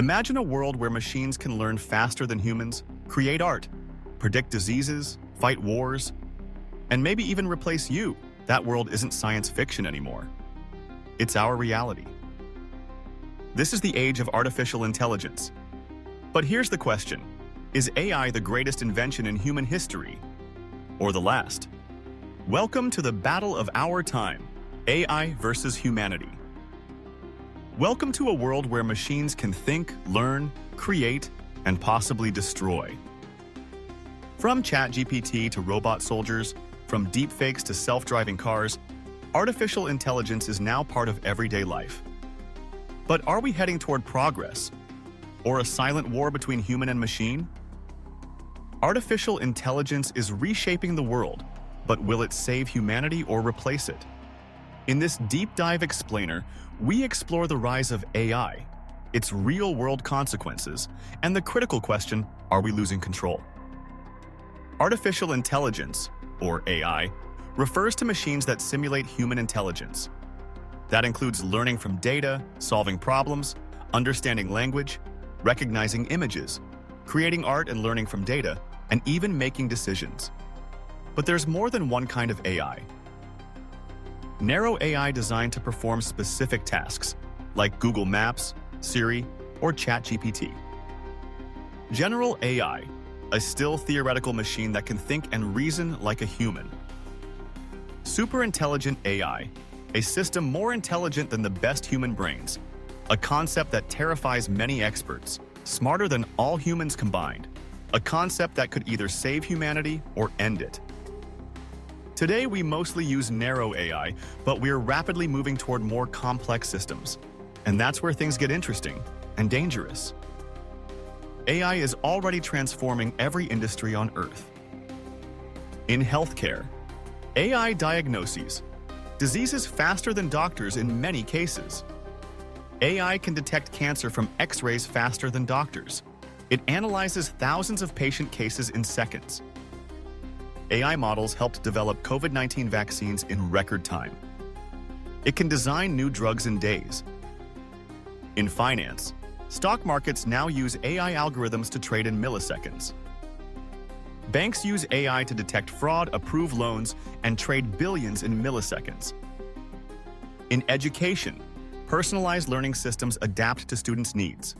Imagine a world where machines can learn faster than humans, create art, predict diseases, fight wars, and maybe even replace you. That world isn't science fiction anymore. It's our reality. This is the age of artificial intelligence. But here's the question. Is AI the greatest invention in human history, or the last? Welcome to the battle of our time, AI versus humanity. Welcome to a world where machines can think, learn, create, and possibly destroy. From ChatGPT to robot soldiers, from deepfakes to self-driving cars, artificial intelligence is now part of everyday life. But are we heading toward progress, or a silent war between human and machine? Artificial intelligence is reshaping the world, but will it save humanity or replace it? In this deep dive explainer, we explore the rise of AI, its real-world consequences, and the critical question, are we losing control? Artificial intelligence, or AI, refers to machines that simulate human intelligence. That includes learning from data, solving problems, understanding language, recognizing images, creating art and learning from data, and even making decisions. But there's more than one kind of AI. Narrow AI designed to perform specific tasks, like Google Maps, Siri, or ChatGPT. General AI, a still theoretical machine that can think and reason like a human. Superintelligent AI, a system more intelligent than the best human brains, a concept that terrifies many experts, smarter than all humans combined, a concept that could either save humanity or end it. Today, we mostly use narrow AI, but we're rapidly moving toward more complex systems. And that's where things get interesting and dangerous. AI is already transforming every industry on Earth. In healthcare, AI diagnoses diseases faster than doctors in many cases. AI can detect cancer from X-rays faster than doctors. It analyzes thousands of patient cases in seconds. AI models helped develop COVID-19 vaccines in record time. It can design new drugs in days. In finance, stock markets now use AI algorithms to trade in milliseconds. Banks use AI to detect fraud, approve loans, and trade billions in milliseconds. In education, personalized learning systems adapt to students' needs.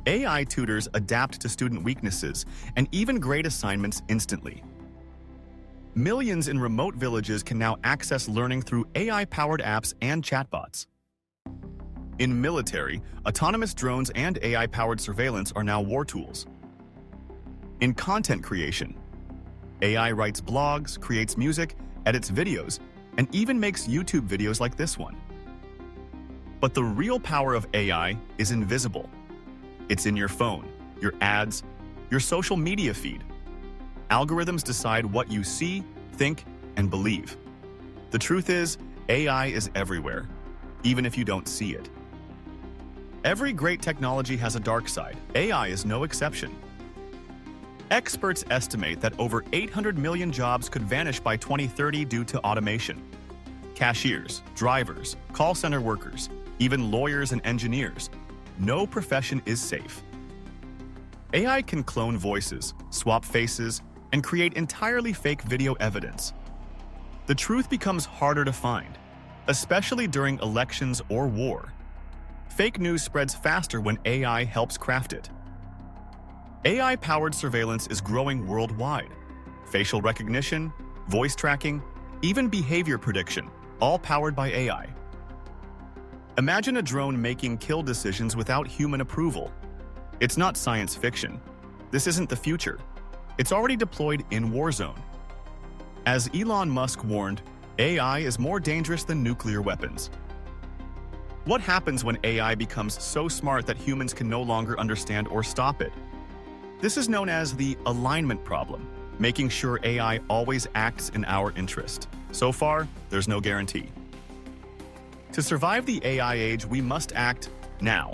AI tutors adapt to student weaknesses and even grade assignments instantly. Millions in remote villages can now access learning through AI-powered apps and chatbots. In military, autonomous drones and AI-powered surveillance are now war tools. In content creation, AI writes blogs, creates music, edits videos, and even makes YouTube videos like this one. But the real power of AI is invisible. It's in your phone, your ads, your social media feed. Algorithms decide what you see, think, and believe. The truth is, AI is everywhere, even if you don't see it. Every great technology has a dark side. AI is no exception. Experts estimate that over 800 million jobs could vanish by 2030 due to automation. Cashiers, drivers, call center workers, even lawyers and engineers. No profession is safe. AI can clone voices, swap faces, and create entirely fake video evidence. The truth becomes harder to find, especially during elections or war. Fake news spreads faster when AI helps craft it. AI-powered surveillance is growing worldwide. Facial recognition, voice tracking, even behavior prediction, all powered by AI. Imagine a drone making kill decisions without human approval. It's not science fiction. This isn't the future. It's already deployed in war zone. As Elon Musk warned, AI is more dangerous than nuclear weapons. What happens when AI becomes so smart that humans can no longer understand or stop it? This is known as the alignment problem, making sure AI always acts in our interest. So far, there's no guarantee. To survive the AI age, we must act now.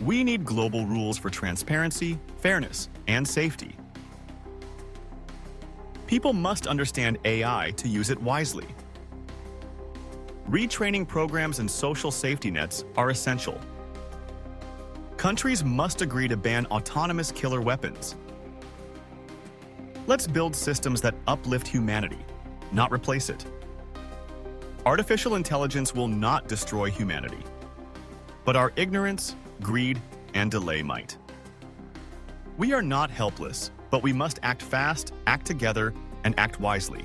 We need global rules for transparency, fairness, and safety. People must understand AI to use it wisely. Retraining programs and social safety nets are essential. Countries must agree to ban autonomous killer weapons. Let's build systems that uplift humanity, not replace it. Artificial intelligence will not destroy humanity, but our ignorance, greed, and delay might. We are not helpless, but we must act fast, act together, and act wisely.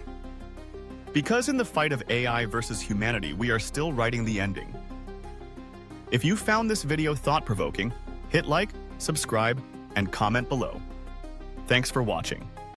Because in the fight of AI versus humanity, we are still writing the ending. If you found this video thought-provoking, hit like, subscribe, and comment below. Thanks for watching.